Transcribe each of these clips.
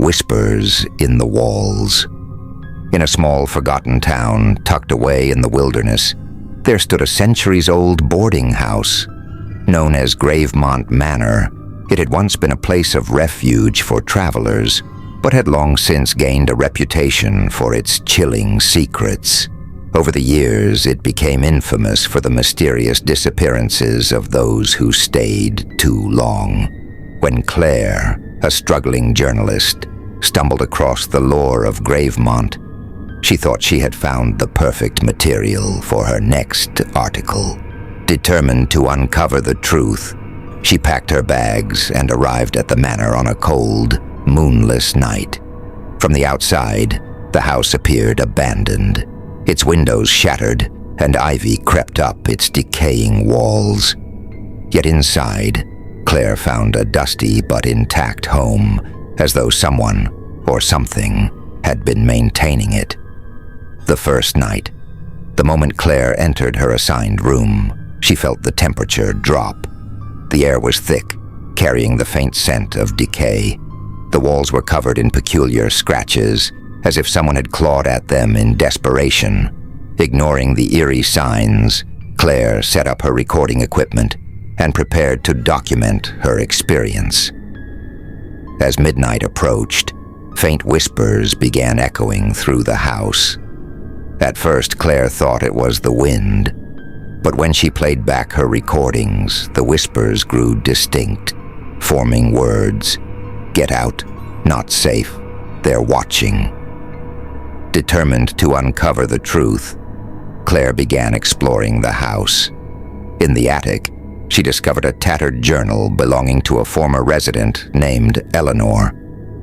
whispers in the walls. In a small forgotten town tucked away in the wilderness, there stood a centuries-old boarding house. Known as Gravemont Manor, it had once been a place of refuge for travelers, but had long since gained a reputation for its chilling secrets. Over the years, it became infamous for the mysterious disappearances of those who stayed too long. When Claire, a struggling journalist, stumbled across the lore of Gravemont, she thought she had found the perfect material for her next article. Determined to uncover the truth, she packed her bags and arrived at the manor on a cold, moonless night. From the outside, the house appeared abandoned, its windows shattered, and ivy crept up its decaying walls. Yet inside, Claire found a dusty but intact home, as though someone or something had been maintaining it. The first night, the moment Claire entered her assigned room, she felt the temperature drop. The air was thick, carrying the faint scent of decay. The walls were covered in peculiar scratches, as if someone had clawed at them in desperation. Ignoring the eerie signs, Claire set up her recording equipment and prepared to document her experience. As midnight approached, faint whispers began echoing through the house. At first, Claire thought it was the wind, but when she played back her recordings, the whispers grew distinct, forming words. Get out, not safe, they're watching. Determined to uncover the truth, Claire began exploring the house. In the attic, she discovered a tattered journal belonging to a former resident named Eleanor.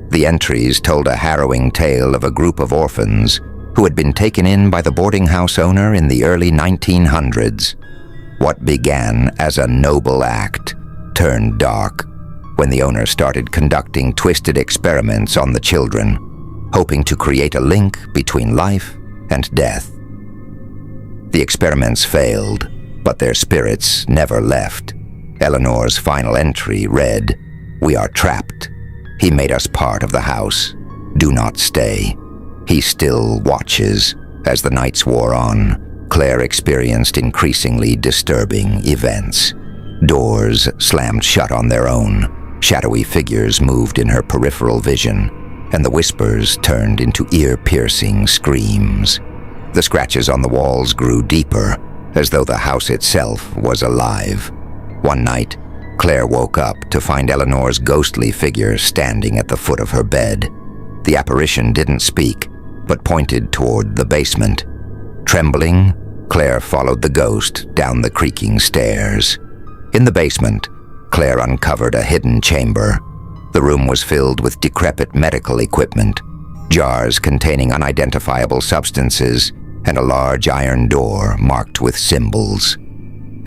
The entries told a harrowing tale of a group of orphans who had been taken in by the boarding house owner in the early 1900s. What began as a noble act turned dark when the owner started conducting twisted experiments on the children, hoping to create a link between life and death. The experiments failed, but their spirits never left. Eleanor's final entry read, "We are trapped. He made us part of the house. Do not stay. He still watches." As the nights wore on, Claire experienced increasingly disturbing events. Doors slammed shut on their own, shadowy figures moved in her peripheral vision, and the whispers turned into ear-piercing screams. The scratches on the walls grew deeper, as though the house itself was alive. One night, Claire woke up to find Eleanor's ghostly figure standing at the foot of her bed. The apparition didn't speak, but pointed toward the basement. Trembling, Claire followed the ghost down the creaking stairs. In the basement, Claire uncovered a hidden chamber. The room was filled with decrepit medical equipment, jars containing unidentifiable substances, and a large iron door marked with symbols.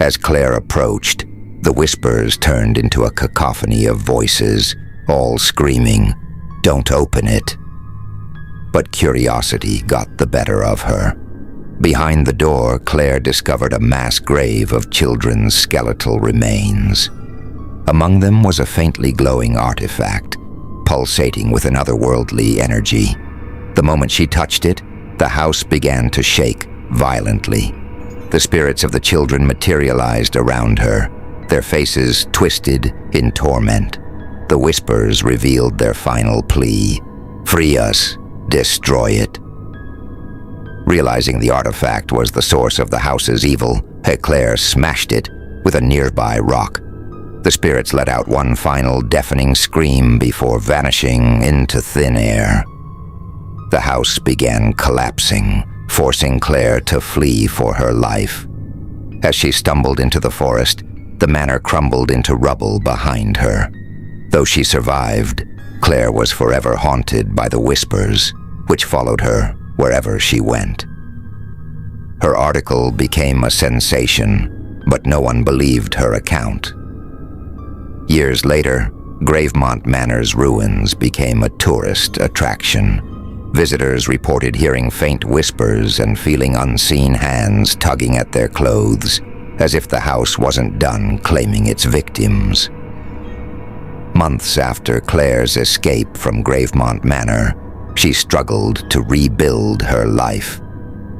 As Claire approached, the whispers turned into a cacophony of voices, all screaming, "Don't open it." But curiosity got the better of her. Behind the door, Claire discovered a mass grave of children's skeletal remains. Among them was a faintly glowing artifact, pulsating with an otherworldly energy. The moment she touched it, the house began to shake violently. The spirits of the children materialized around her, their faces twisted in torment. The whispers revealed their final plea: "Free us, destroy it." Realizing the artifact was the source of the house's evil, Claire smashed it with a nearby rock. The spirits let out one final deafening scream before vanishing into thin air. The house began collapsing, forcing Claire to flee for her life. As she stumbled into the forest, the manor crumbled into rubble behind her. Though she survived, Claire was forever haunted by the whispers, which followed her wherever she went. Her article became a sensation, but no one believed her account. Years later, Gravemont Manor's ruins became a tourist attraction. Visitors reported hearing faint whispers and feeling unseen hands tugging at their clothes, as if the house wasn't done claiming its victims. Months after Claire's escape from Gravemont Manor, she struggled to rebuild her life.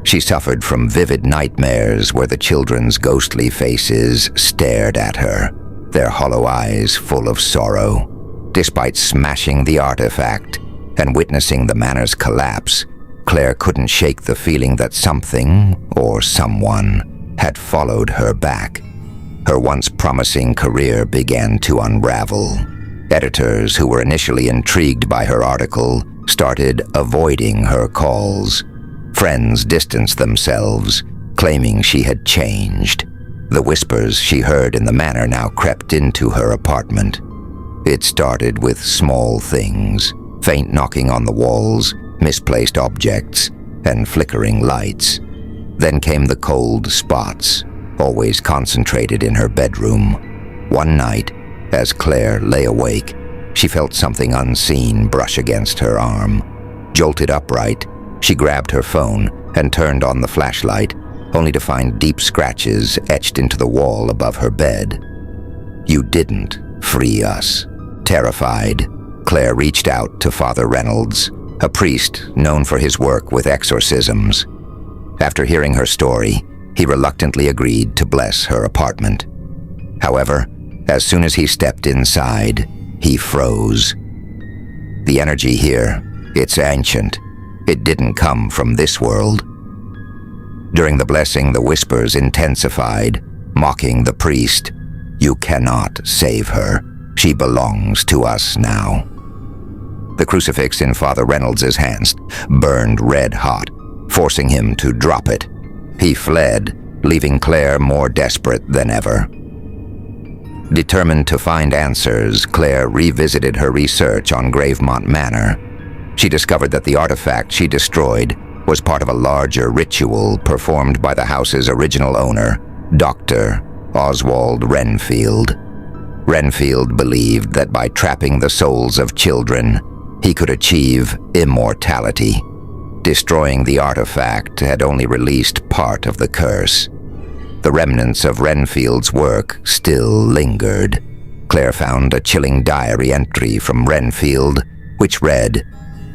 She suffered from vivid nightmares where the children's ghostly faces stared at her, their hollow eyes full of sorrow. Despite smashing the artifact and witnessing the manor's collapse, Claire couldn't shake the feeling that something, or someone, had followed her back. Her once promising career began to unravel. Editors who were initially intrigued by her article started avoiding her calls. Friends distanced themselves, claiming she had changed. The whispers she heard in the manor now crept into her apartment. It started with small things, faint knocking on the walls, misplaced objects, and flickering lights. Then came the cold spots, always concentrated in her bedroom. One night, as Claire lay awake, she felt something unseen brush against her arm. Jolted upright, she grabbed her phone and turned on the flashlight, only to find deep scratches etched into the wall above her bed. "You didn't free us." Terrified, Claire reached out to Father Reynolds, a priest known for his work with exorcisms. After hearing her story, he reluctantly agreed to bless her apartment. However, as soon as he stepped inside, he froze. The energy here, it's ancient. It didn't come from this world. During the blessing, the whispers intensified, mocking the priest. "You cannot save her. She belongs to us now." The crucifix in Father Reynolds' hands burned red hot, forcing him to drop it. He fled, leaving Claire more desperate than ever. Determined to find answers, Claire revisited her research on Gravemont Manor. She discovered that the artifact she destroyed was part of a larger ritual performed by the house's original owner, Dr. Oswald Renfield. Renfield believed that by trapping the souls of children, he could achieve immortality. Destroying the artifact had only released part of the curse. The remnants of Renfield's work still lingered. Claire found a chilling diary entry from Renfield, which read,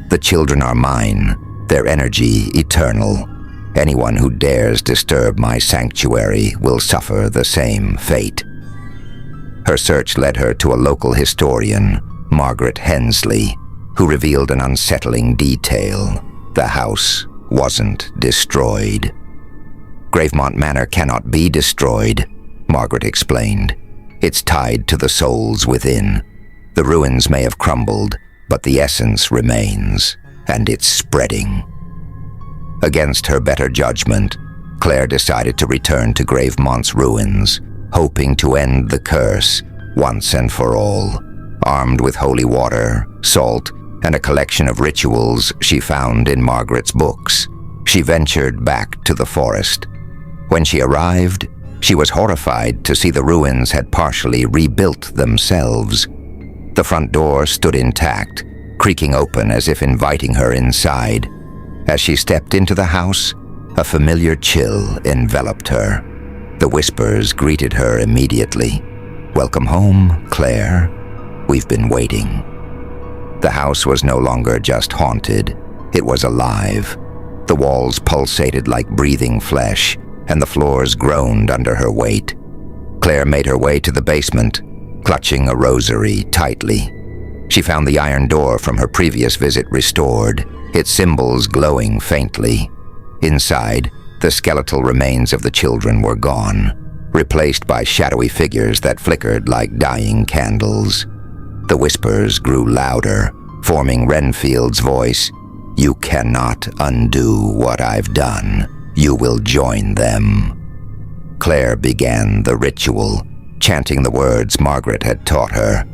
"The children are mine, their energy eternal. Anyone who dares disturb my sanctuary will suffer the same fate." Her search led her to a local historian, Margaret Hensley, who revealed an unsettling detail. The house wasn't destroyed. "Gravemont Manor cannot be destroyed," Margaret explained. "It's tied to the souls within. The ruins may have crumbled, but the essence remains, and it's spreading." Against her better judgment, Claire decided to return to Gravemont's ruins, hoping to end the curse once and for all. Armed with holy water, salt, and a collection of rituals she found in Margaret's books, she ventured back to the forest. When she arrived, she was horrified to see the ruins had partially rebuilt themselves. The front door stood intact, creaking open as if inviting her inside. As she stepped into the house, a familiar chill enveloped her. The whispers greeted her immediately. "Welcome home, Claire. We've been waiting." The house was no longer just haunted, it was alive. The walls pulsated like breathing flesh, and the floors groaned under her weight. Claire made her way to the basement, clutching a rosary tightly. She found the iron door from her previous visit restored, its symbols glowing faintly. Inside, the skeletal remains of the children were gone, replaced by shadowy figures that flickered like dying candles. The whispers grew louder, forming Renfield's voice. "You cannot undo what I've done. You will join them." Claire began the ritual, chanting the words Margaret had taught her.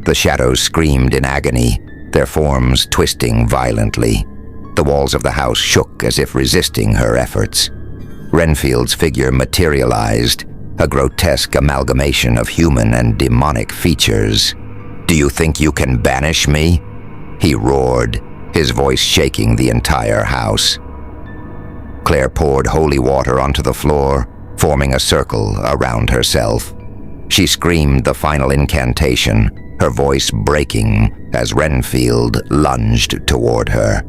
The shadows screamed in agony, their forms twisting violently. The walls of the house shook as if resisting her efforts. Renfield's figure materialized, a grotesque amalgamation of human and demonic features. "Do you think you can banish me?" he roared, his voice shaking the entire house. Claire poured holy water onto the floor, forming a circle around herself. She screamed the final incantation, her voice breaking as Renfield lunged toward her.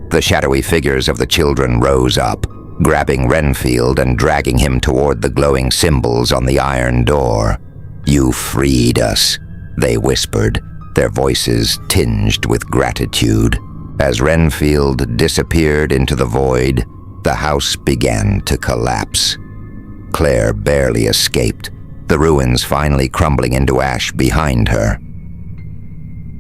The shadowy figures of the children rose up, grabbing Renfield and dragging him toward the glowing symbols on the iron door. "You freed us," they whispered, their voices tinged with gratitude. As Renfield disappeared into the void, the house began to collapse. Claire barely escaped, the ruins finally crumbling into ash behind her.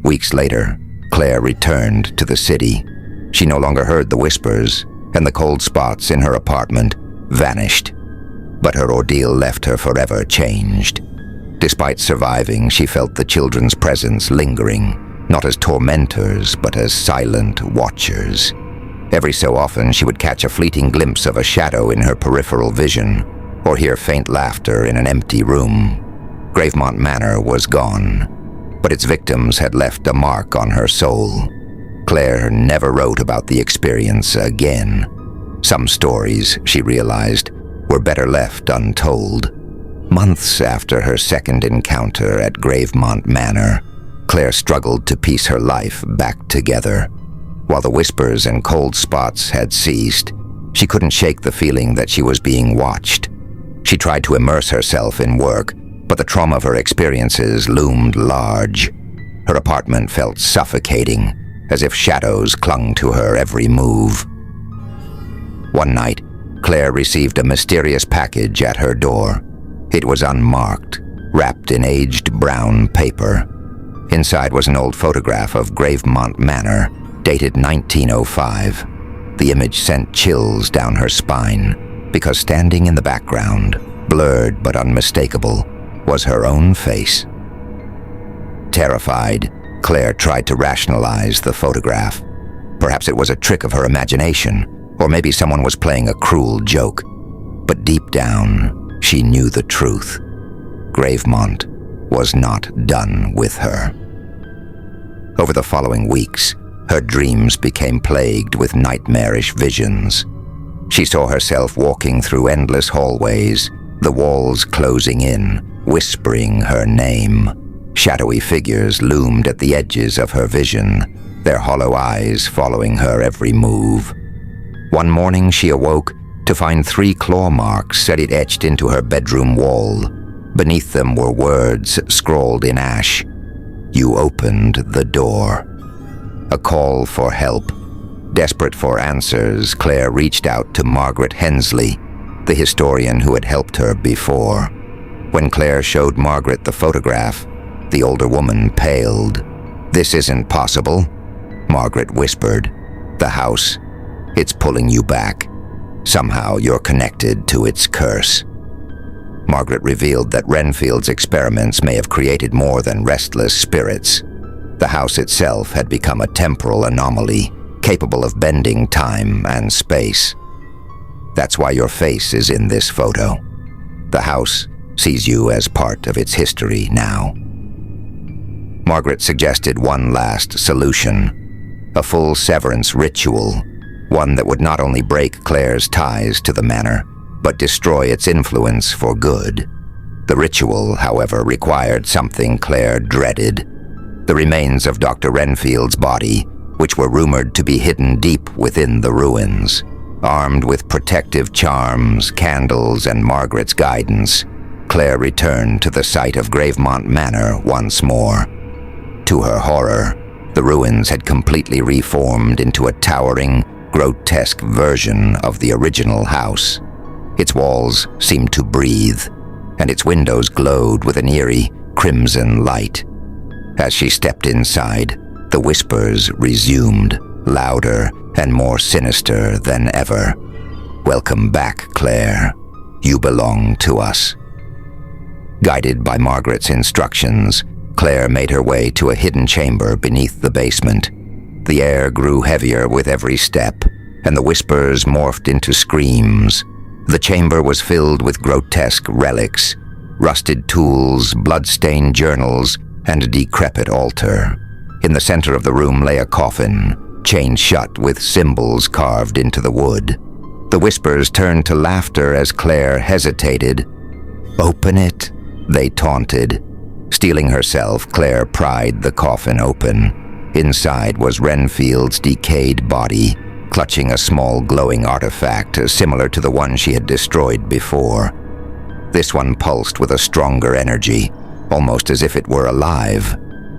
Weeks later, Claire returned to the city. She no longer heard the whispers, and the cold spots in her apartment vanished. But her ordeal left her forever changed. Despite surviving, she felt the children's presence lingering, not as tormentors, but as silent watchers. Every so often, she would catch a fleeting glimpse of a shadow in her peripheral vision, or hear faint laughter in an empty room. Gravemont Manor was gone, but its victims had left a mark on her soul. Claire never wrote about the experience again. Some stories, she realized, were better left untold. Months after her second encounter at Gravemont Manor, Claire struggled to piece her life back together. While the whispers and cold spots had ceased, she couldn't shake the feeling that she was being watched. She tried to immerse herself in work, but the trauma of her experiences loomed large. Her apartment felt suffocating, as if shadows clung to her every move. One night, Claire received a mysterious package at her door. It was unmarked, wrapped in aged brown paper. Inside was an old photograph of Gravemont Manor, dated 1905. The image sent chills down her spine, because standing in the background, blurred but unmistakable, was her own face. Terrified, Claire tried to rationalize the photograph. Perhaps it was a trick of her imagination, or maybe someone was playing a cruel joke. But deep down, she knew the truth. Gravemont was not done with her. Over the following weeks, her dreams became plagued with nightmarish visions. She saw herself walking through endless hallways, the walls closing in, whispering her name. Shadowy figures loomed at the edges of her vision, their hollow eyes following her every move. One morning she awoke to find 3 claw marks set etched into her bedroom wall. Beneath them were words scrawled in ash. "You opened the door." A call for help. Desperate for answers, Claire reached out to Margaret Hensley, the historian who had helped her before. When Claire showed Margaret the photograph, the older woman paled. "This isn't possible," Margaret whispered. "The house, it's pulling you back. Somehow you're connected to its curse." Margaret revealed that Renfield's experiments may have created more than restless spirits. The house itself had become a temporal anomaly, capable of bending time and space. That's why your face is in this photo. The house sees you as part of its history now. Margaret suggested one last solution, a full severance ritual, one that would not only break Claire's ties to the manor, but destroy its influence for good. The ritual, however, required something Claire dreaded: the remains of Dr. Renfield's body, which were rumored to be hidden deep within the ruins. Armed with protective charms, candles, and Margaret's guidance, Claire returned to the site of Gravemont Manor once more. To her horror, the ruins had completely reformed into a towering, grotesque version of the original house. Its walls seemed to breathe, and its windows glowed with an eerie, crimson light. As she stepped inside, the whispers resumed, louder and more sinister than ever. "Welcome back, Claire. You belong to us." Guided by Margaret's instructions, Claire made her way to a hidden chamber beneath the basement. The air grew heavier with every step, and the whispers morphed into screams. The chamber was filled with grotesque relics, rusted tools, blood-stained journals, and a decrepit altar. In the center of the room lay a coffin, chained shut with symbols carved into the wood. The whispers turned to laughter as Claire hesitated. "Open it," they taunted. Steeling herself, Claire pried the coffin open. Inside was Renfield's decayed body, clutching a small glowing artifact similar to the one she had destroyed before. This one pulsed with a stronger energy, almost as if it were alive.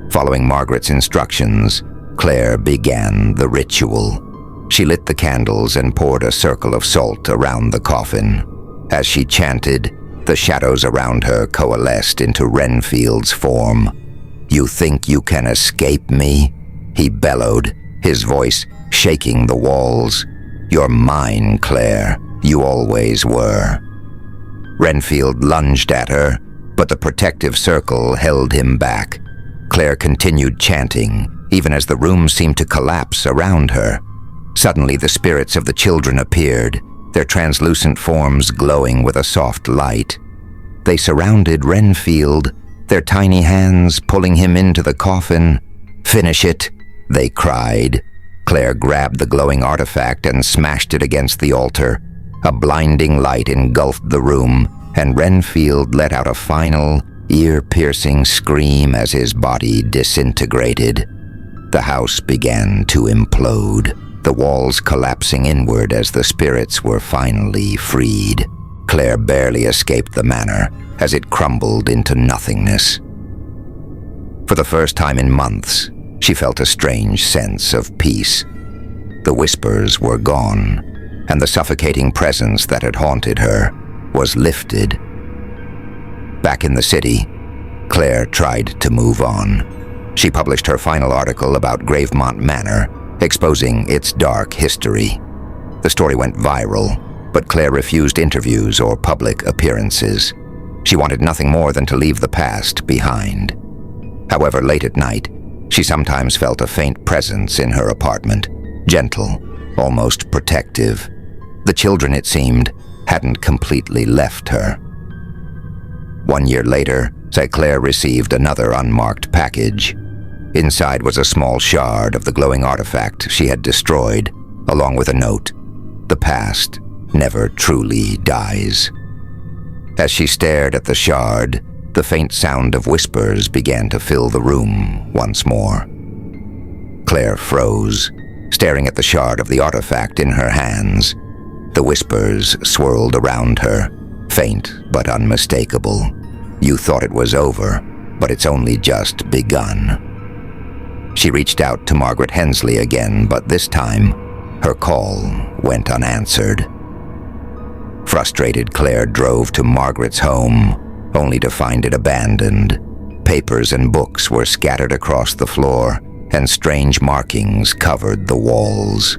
Following Margaret's instructions, Claire began the ritual. She lit the candles and poured a circle of salt around the coffin. As she chanted, the shadows around her coalesced into Renfield's form. "You think you can escape me?" he bellowed, his voice shaking the walls. "You're mine, Claire. You always were." Renfield lunged at her, but the protective circle held him back. Claire continued chanting, even as the room seemed to collapse around her. Suddenly, the spirits of the children appeared, their translucent forms glowing with a soft light. They surrounded Renfield, their tiny hands pulling him into the coffin. "Finish it," they cried. Claire grabbed the glowing artifact and smashed it against the altar. A blinding light engulfed the room, and Renfield let out a final, ear-piercing scream as his body disintegrated. The house began to implode, the walls collapsing inward as the spirits were finally freed. Claire barely escaped the manor as it crumbled into nothingness. For the first time in months, she felt a strange sense of peace. The whispers were gone, and the suffocating presence that had haunted her was lifted. Back in the city, Claire tried to move on. She published her final article about Gravemont Manor, exposing its dark history. The story went viral, but Claire refused interviews or public appearances. She wanted nothing more than to leave the past behind. However, late at night, she sometimes felt a faint presence in her apartment, gentle, almost protective. The children, it seemed, hadn't completely left her. 1 year later, Claire received another unmarked package. Inside was a small shard of the glowing artifact she had destroyed, along with a note: "The past never truly dies." As she stared at the shard, the faint sound of whispers began to fill the room once more. Claire froze, staring at the shard of the artifact in her hands. The whispers swirled around her, faint but unmistakable. "You thought it was over, but it's only just begun." She reached out to Margaret Hensley again, but this time, her call went unanswered. Frustrated, Claire drove to Margaret's home, only to find it abandoned. Papers and books were scattered across the floor, and strange markings covered the walls.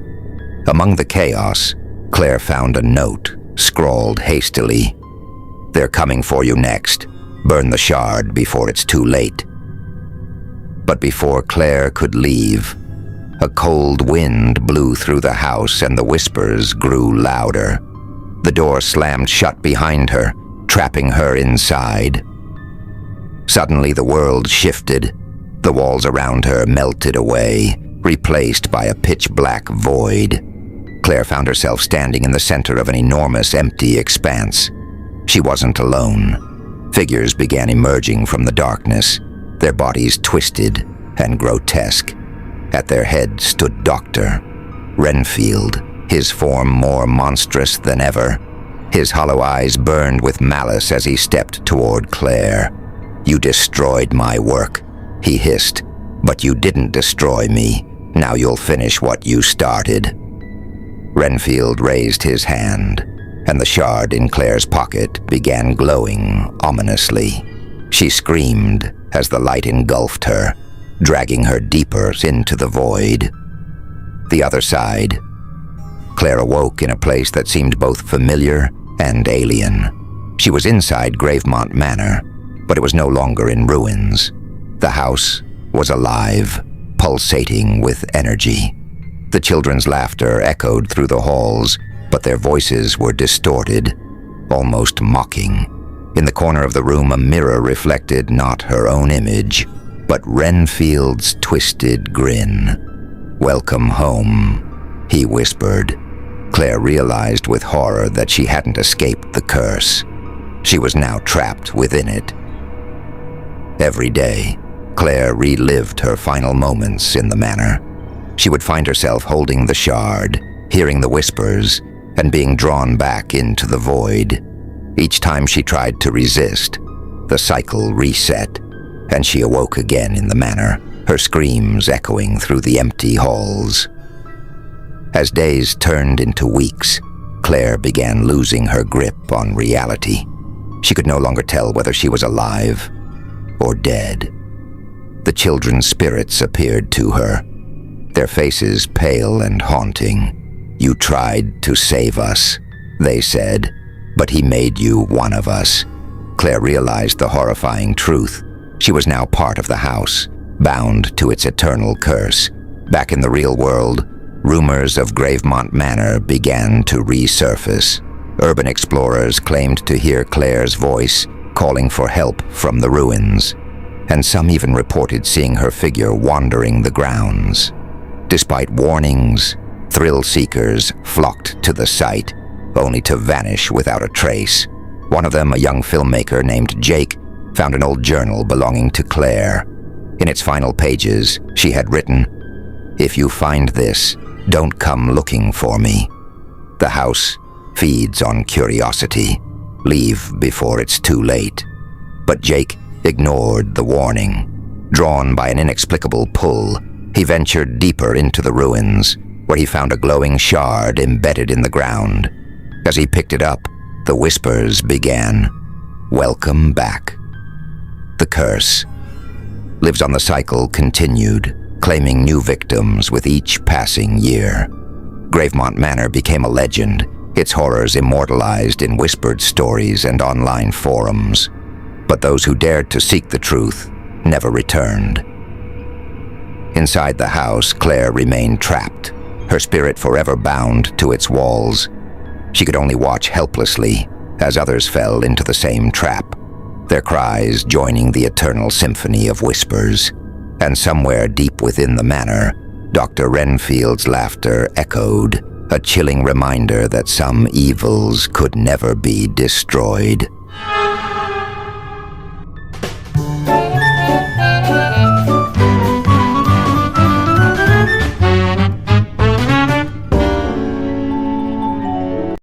Among the chaos, Claire found a note, scrawled hastily: "They're coming for you next. Burn the shard before it's too late." But before Claire could leave, a cold wind blew through the house and the whispers grew louder. The door slammed shut behind her, trapping her inside. Suddenly the world shifted. The walls around her melted away, replaced by a pitch-black void. Claire found herself standing in the center of an enormous empty expanse. She wasn't alone. Figures began emerging from the darkness, their bodies twisted and grotesque. At their head stood Dr. Renfield, his form more monstrous than ever. His hollow eyes burned with malice as he stepped toward Claire. "You destroyed my work," he hissed, "but you didn't destroy me. Now you'll finish what you started." Renfield raised his hand, and the shard in Claire's pocket began glowing ominously. She screamed as the light engulfed her, dragging her deeper into the void. The other side. Claire awoke in a place that seemed both familiar and alien. She was inside Gravemont Manor, but it was no longer in ruins. The house was alive, pulsating with energy. The children's laughter echoed through the halls, but their voices were distorted, almost mocking. In the corner of the room, a mirror reflected not her own image, but Renfield's twisted grin. "Welcome home," he whispered. Claire realized with horror that she hadn't escaped the curse. She was now trapped within it. Every day, Claire relived her final moments in the manor. She would find herself holding the shard, hearing the whispers, and being drawn back into the void. Each time she tried to resist, the cycle reset, and she awoke again in the manor, her screams echoing through the empty halls. As days turned into weeks, Claire began losing her grip on reality. She could no longer tell whether she was alive or dead. The children's spirits appeared to her, their faces pale and haunting. "You tried to save us," they said, "but he made you one of us." Claire realized the horrifying truth. She was now part of the house, bound to its eternal curse. Back in the real world, rumors of Gravemont Manor began to resurface. Urban explorers claimed to hear Claire's voice calling for help from the ruins, and some even reported seeing her figure wandering the grounds. Despite warnings, thrill seekers flocked to the site, only to vanish without a trace. One of them, a young filmmaker named Jake, found an old journal belonging to Claire. In its final pages, she had written, "If you find this, don't come looking for me. The house feeds on curiosity. Leave before it's too late." But Jake ignored the warning. Drawn by an inexplicable pull, he ventured deeper into the ruins, where he found a glowing shard embedded in the ground. As he picked it up, the whispers began. "Welcome back." The curse lives on. The cycle continued, claiming new victims with each passing year. Gravemont Manor became a legend, its horrors immortalized in whispered stories and online forums. But those who dared to seek the truth never returned. Inside the house, Claire remained trapped, her spirit forever bound to its walls. She could only watch helplessly as others fell into the same trap, their cries joining the eternal symphony of whispers. And somewhere deep within the manor, Dr. Renfield's laughter echoed, a chilling reminder that some evils could never be destroyed.